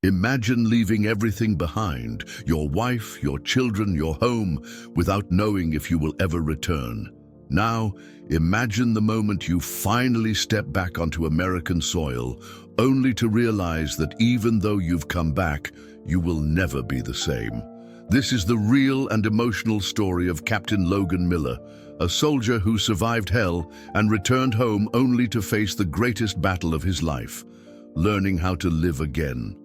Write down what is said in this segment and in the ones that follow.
Imagine leaving everything behind, your wife, your children, your home, without knowing if you will ever return. Now, imagine the moment you finally step back onto American soil, only to realize that even though you've come back, you will never be the same. This is the real and emotional story of Captain Logan Miller, a soldier who survived hell and returned home only to face the greatest battle of his life, learning how to live again.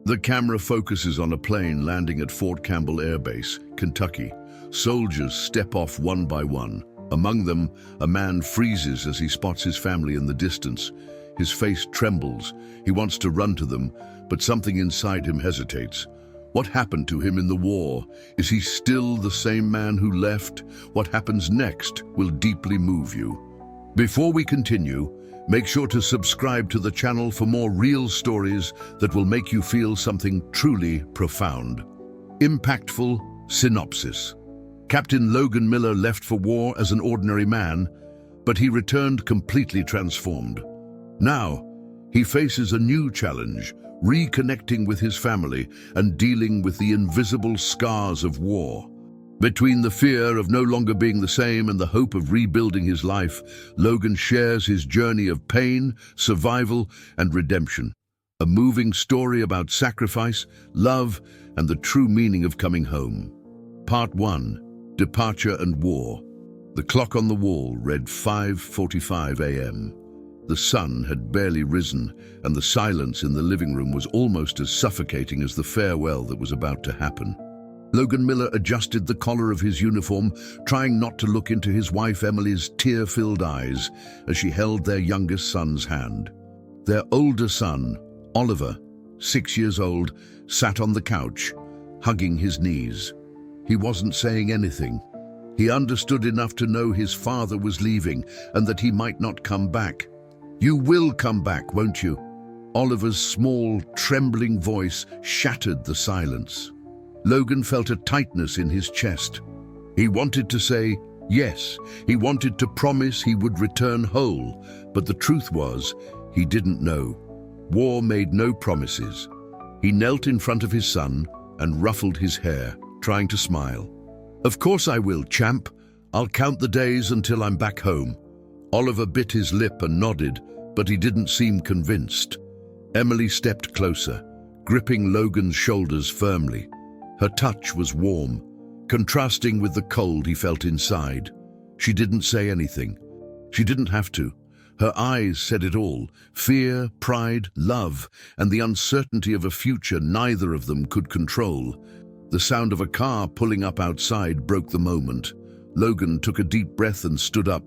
The camera focuses on a plane landing at Fort Campbell Air Base, Kentucky. Soldiers step off one by one. Among them, a man freezes as he spots his family in the distance. His face trembles. He wants to run to them, but something inside him hesitates. What happened to him in the war? Is he still the same man who left? What happens next will deeply move you. Before we continue, make sure to subscribe to the channel for more real stories that will make you feel something truly profound. Impactful synopsis. Captain Logan Miller left for war as an ordinary man, but he returned completely transformed. Now, he faces a new challenge, reconnecting with his family and dealing with the invisible scars of war. Between the fear of no longer being the same and the hope of rebuilding his life, Logan shares his journey of pain, survival, and redemption. A moving story about sacrifice, love, and the true meaning of coming home. Part 1. Departure and War. The clock on the wall read 5:45 a.m. The sun had barely risen, and the silence in the living room was almost as suffocating as the farewell that was about to happen. Logan Miller adjusted the collar of his uniform, trying not to look into his wife Emily's tear-filled eyes as she held their youngest son's hand. Their older son, Oliver, 6 years old, sat on the couch, hugging his knees. He wasn't saying anything. He understood enough to know his father was leaving and that he might not come back. "You will come back, won't you?" Oliver's small, trembling voice shattered the silence. Logan felt a tightness in his chest. He wanted to say yes. He wanted to promise he would return whole, but the truth was, he didn't know. War made no promises. He knelt in front of his son and ruffled his hair, trying to smile. "Of course I will, champ. I'll count the days until I'm back home." Oliver bit his lip and nodded, but he didn't seem convinced. Emily stepped closer, gripping Logan's shoulders firmly. Her touch was warm, contrasting with the cold he felt inside. She didn't say anything. She didn't have to. Her eyes said it all: fear, pride, love, and the uncertainty of a future neither of them could control. The sound of a car pulling up outside broke the moment. Logan took a deep breath and stood up.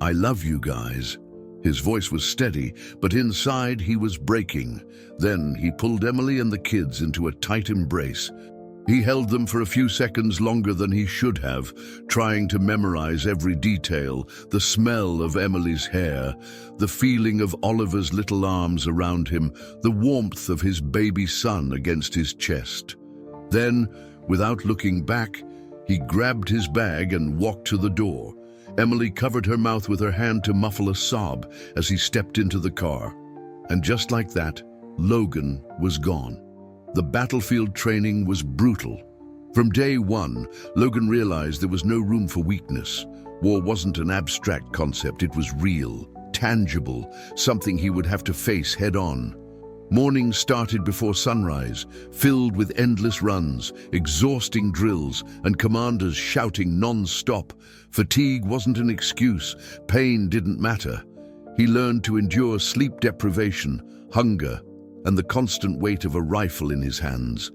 "I love you guys." His voice was steady, but inside he was breaking. Then he pulled Emily and the kids into a tight embrace. He held them for a few seconds longer than he should have, trying to memorize every detail: the smell of Emily's hair, the feeling of Oliver's little arms around him, the warmth of his baby son against his chest. Then, without looking back, he grabbed his bag and walked to the door. Emily covered her mouth with her hand to muffle a sob as he stepped into the car. And just like that, Logan was gone. The battlefield training was brutal. From day one, Logan realized there was no room for weakness. War wasn't an abstract concept, it was real, tangible, something he would have to face head-on. Mornings started before sunrise, filled with endless runs, exhausting drills, and commanders shouting non-stop. Fatigue wasn't an excuse, pain didn't matter. He learned to endure sleep deprivation, hunger, and the constant weight of a rifle in his hands.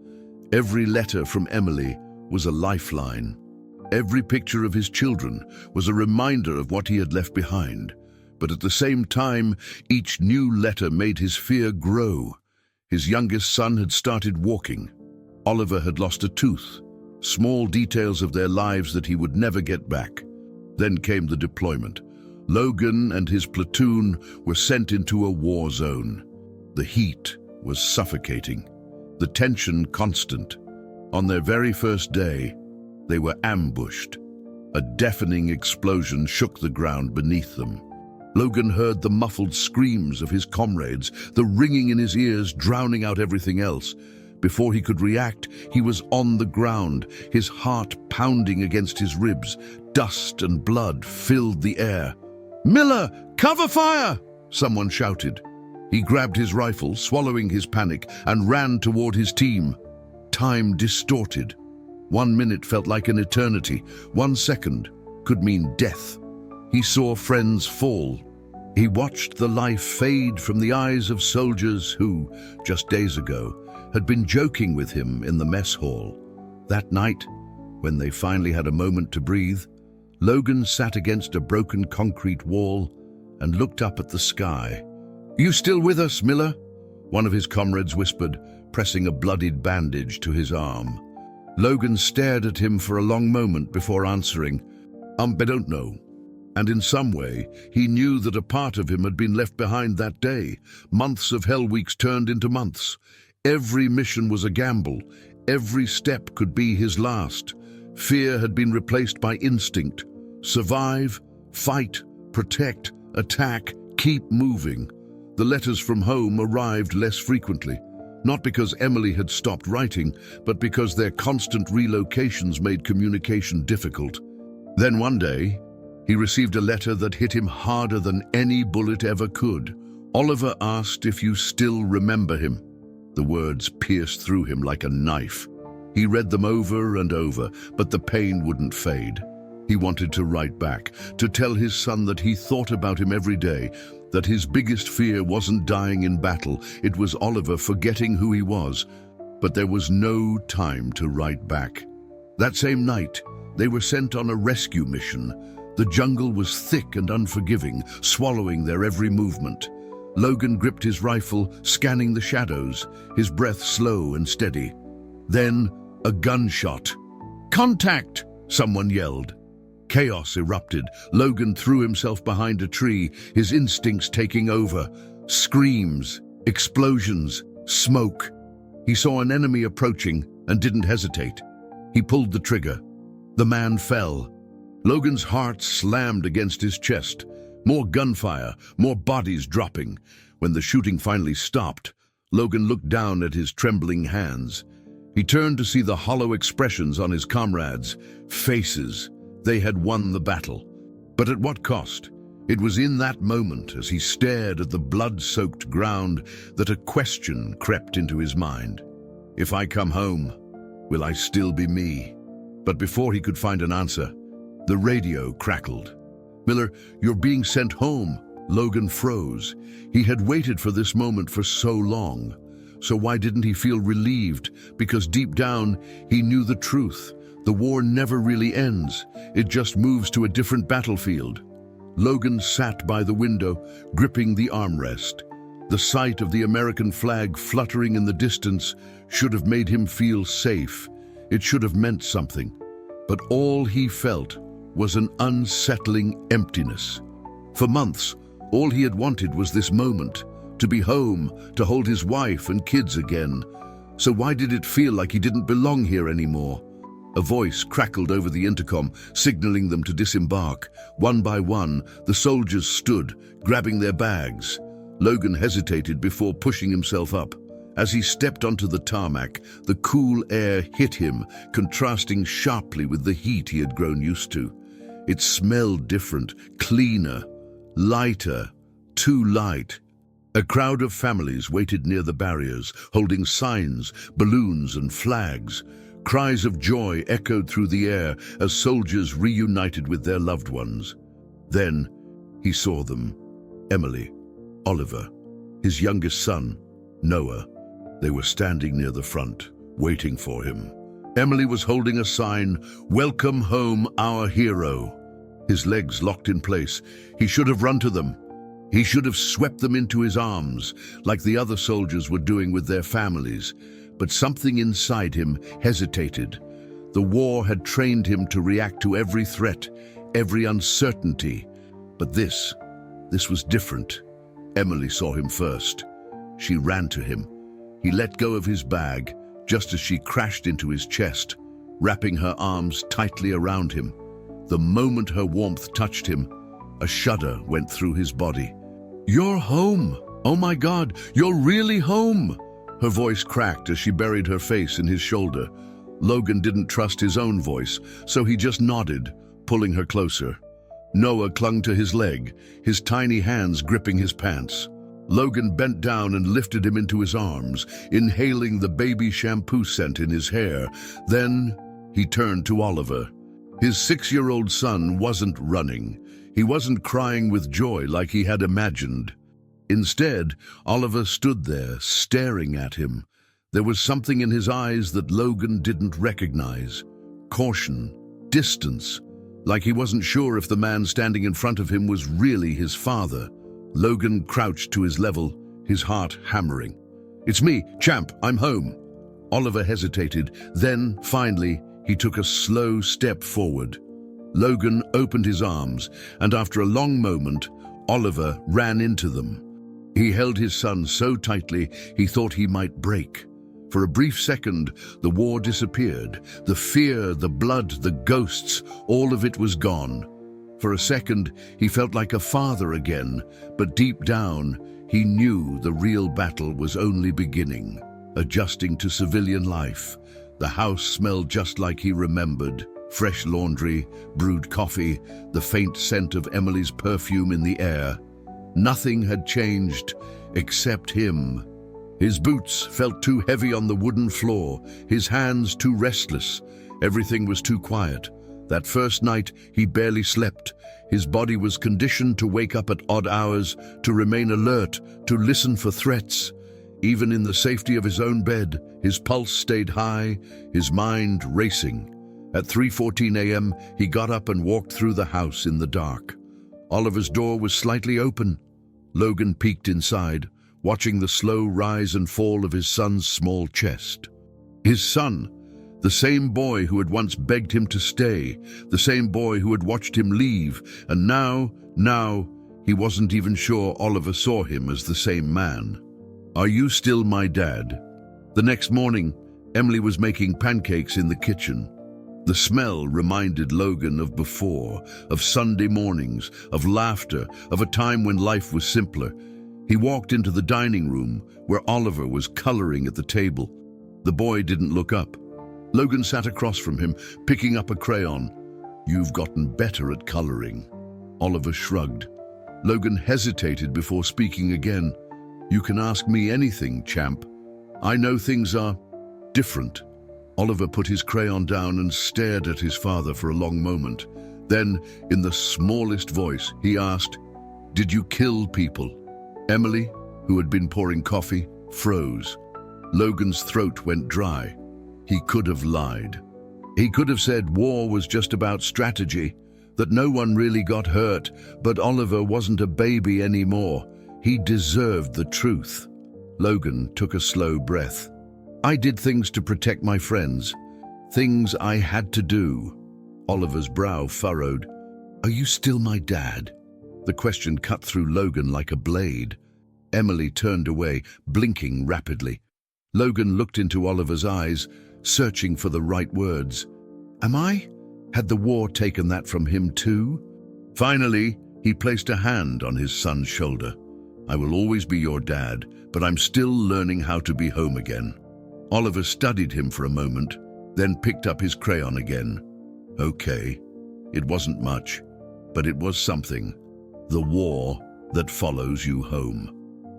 Every letter from Emily was a lifeline. Every picture of his children was a reminder of what he had left behind. But at the same time, each new letter made his fear grow. His youngest son had started walking. Oliver had lost a tooth. Small details of their lives that he would never get back. Then came the deployment. Logan and his platoon were sent into a war zone. The heat was suffocating, the tension constant. On their very first day, they were ambushed. A deafening explosion shook the ground beneath them. Logan heard the muffled screams of his comrades, the ringing in his ears drowning out everything else. Before he could react, he was on the ground, his heart pounding against his ribs. Dust and blood filled the air. "Miller, cover fire!" someone shouted. He grabbed his rifle, swallowing his panic, and ran toward his team. Time distorted. 1 minute felt like an eternity. 1 second could mean death. He saw friends fall. He watched the life fade from the eyes of soldiers who, just days ago, had been joking with him in the mess hall. That night, when they finally had a moment to breathe, Logan sat against a broken concrete wall and looked up at the sky. "You still with us, Miller?" one of his comrades whispered, pressing a bloodied bandage to his arm. Logan stared at him for a long moment before answering, I don't know." And in some way, he knew that a part of him had been left behind that day. Months of hell weeks turned into months. Every mission was a gamble. Every step could be his last. Fear had been replaced by instinct. Survive, fight, protect, attack, keep moving. The letters from home arrived less frequently, not because Emily had stopped writing, but because their constant relocations made communication difficult. Then one day, he received a letter that hit him harder than any bullet ever could. Oliver asked if you still remember him. The words pierced through him like a knife. He read them over and over, but the pain wouldn't fade. He wanted to write back, to tell his son that he thought about him every day, that his biggest fear wasn't dying in battle, it was Oliver forgetting who he was. But there was no time to write back. That same night, they were sent on a rescue mission. The jungle was thick and unforgiving, swallowing their every movement. Logan gripped his rifle, scanning the shadows, his breath slow and steady. Then, a gunshot. "Contact!" someone yelled. Chaos erupted. Logan threw himself behind a tree, his instincts taking over. Screams, explosions, smoke. He saw an enemy approaching and didn't hesitate. He pulled the trigger. The man fell. Logan's heart slammed against his chest. More gunfire, more bodies dropping. When the shooting finally stopped, Logan looked down at his trembling hands. He turned to see the hollow expressions on his comrades' faces. They had won the battle. But at what cost? It was in that moment, as he stared at the blood-soaked ground, that a question crept into his mind. If I come home, will I still be me? But before he could find an answer, the radio crackled. "Miller, you're being sent home." Logan froze. He had waited for this moment for so long. So why didn't he feel relieved? Because deep down, he knew the truth. The war never really ends. It just moves to a different battlefield. Logan sat by the window, gripping the armrest. The sight of the American flag fluttering in the distance should have made him feel safe. It should have meant something. But all he felt was an unsettling emptiness. For months, all he had wanted was this moment, to be home, to hold his wife and kids again. So why did it feel like he didn't belong here anymore? A voice crackled over the intercom, signaling them to disembark. One by one, the soldiers stood, grabbing their bags. Logan hesitated before pushing himself up. As he stepped onto the tarmac, the cool air hit him, contrasting sharply with the heat he had grown used to. It smelled different, cleaner, lighter, too light. A crowd of families waited near the barriers, holding signs, balloons, and flags. Cries of joy echoed through the air as soldiers reunited with their loved ones. Then he saw them. Emily, Oliver, his youngest son, Noah. They were standing near the front, waiting for him. Emily was holding a sign, "Welcome home, our hero." His legs locked in place. He should have run to them. He should have swept them into his arms, like the other soldiers were doing with their families. But something inside him hesitated. The war had trained him to react to every threat, every uncertainty. But this was different. Emily saw him first. She ran to him. He let go of his bag, just as she crashed into his chest, wrapping her arms tightly around him. The moment her warmth touched him, A shudder went through his body. "You're home! Oh my God, you're really home!" Her voice cracked as she buried her face in his shoulder. Logan didn't trust his own voice, so he just nodded, pulling her closer. Noah clung to his leg, his tiny hands gripping his pants. Logan bent down and lifted him into his arms, inhaling the baby shampoo scent in his hair. Then he turned to Oliver. His 6-year-old son wasn't running. He wasn't crying with joy like he had imagined. Instead, Oliver stood there, staring at him. There was something in his eyes that Logan didn't recognize. Caution, distance, like he wasn't sure if the man standing in front of him was really his father. Logan crouched to his level, his heart hammering. "It's me, Champ, I'm home." Oliver hesitated. Then, finally, he took a slow step forward. Logan opened his arms, and after a long moment, Oliver ran into them. He held his son so tightly he thought he might break. For a brief second, the war disappeared. The fear, the blood, the ghosts, all of it was gone. For a second, he felt like a father again, but deep down, he knew the real battle was only beginning. Adjusting to civilian life, the house smelled just like he remembered. Fresh laundry, brewed coffee, the faint scent of Emily's perfume in the air. Nothing had changed except him. His boots felt too heavy on the wooden floor, his hands too restless. Everything was too quiet. That first night, he barely slept. His body was conditioned to wake up at odd hours, to remain alert, to listen for threats. Even in the safety of his own bed, his pulse stayed high, his mind racing. At 3:14 a.m., he got up and walked through the house in the dark. Oliver's door was slightly open. Logan peeked inside, watching the slow rise and fall of his son's small chest. His son, the same boy who had once begged him to stay, the same boy who had watched him leave, and now, he wasn't even sure Oliver saw him as the same man. "Are you still my dad?" The next morning, Emily was making pancakes in the kitchen. The smell reminded Logan of before, of Sunday mornings, of laughter, of a time when life was simpler. He walked into the dining room, where Oliver was coloring at the table. The boy didn't look up. Logan sat across from him, picking up a crayon. "You've gotten better at coloring." Oliver shrugged. Logan hesitated before speaking again. "You can ask me anything, Champ. I know things are different." Oliver put his crayon down and stared at his father for a long moment. Then, in the smallest voice, he asked, "Did you kill people?" Emily, who had been pouring coffee, froze. Logan's throat went dry. He could have lied. He could have said war was just about strategy, that no one really got hurt, but Oliver wasn't a baby anymore. He deserved the truth. Logan took a slow breath. "I did things to protect my friends, things I had to do." Oliver's brow furrowed. "Are you still my dad?" The question cut through Logan like a blade. Emily turned away, blinking rapidly. Logan looked into Oliver's eyes, searching for the right words. "Am I?" Had the war taken that from him too? Finally, he placed a hand on his son's shoulder. "I will always be your dad, but I'm still learning how to be home again." Oliver studied him for a moment, then picked up his crayon again. Okay, it wasn't much, but it was something. The war that follows you home.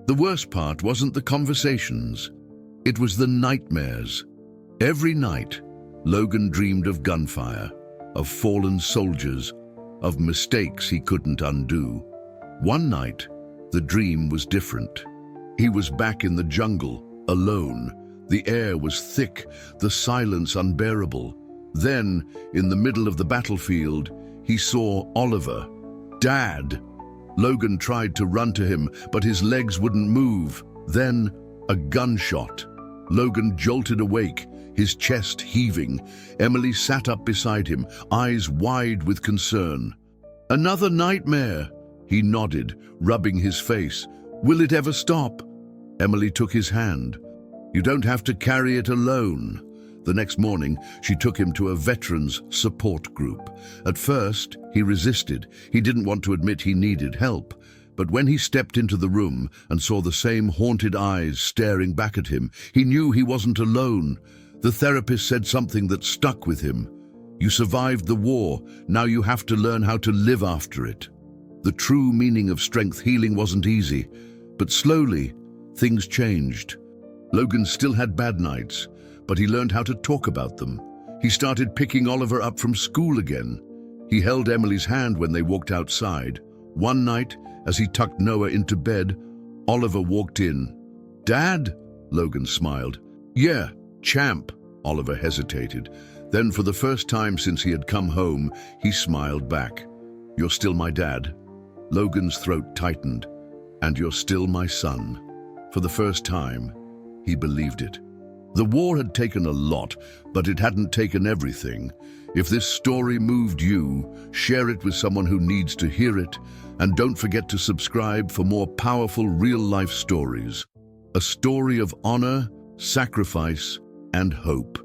The worst part wasn't the conversations. It was the nightmares. Every night, Logan dreamed of gunfire, of fallen soldiers, of mistakes he couldn't undo. One night, the dream was different. He was back in the jungle, alone. The air was thick, the silence unbearable. Then, in the middle of the battlefield, he saw Oliver. "Dad!" Logan tried to run to him, but his legs wouldn't move. Then, a gunshot. Logan jolted awake, his chest heaving. Emily sat up beside him, eyes wide with concern. "Another nightmare!" He nodded, rubbing his face. "Will it ever stop?" Emily took his hand. "You don't have to carry it alone." The next morning, she took him to a veterans support group. At first, he resisted. He didn't want to admit he needed help. But when he stepped into the room and saw the same haunted eyes staring back at him, he knew he wasn't alone. The therapist said something that stuck with him. You survived the war. Now you have to learn how to live after it. The true meaning of strength healing wasn't easy, but slowly, things changed. Logan still had bad nights, but he learned how to talk about them. He started picking Oliver up from school again. He held Emily's hand when they walked outside. One night, as he tucked Noah into bed, Oliver walked in. "Dad?" Logan smiled. "Yeah, champ." Oliver hesitated. Then, for the first time since he had come home, he smiled back. "You're still my dad." Logan's throat tightened. "And you're still my son." For the first time, he believed it. The war had taken a lot, but it hadn't taken everything. If this story moved you, share it with someone who needs to hear it, and don't forget to subscribe for more powerful real-life stories. A story of honor, sacrifice, and hope.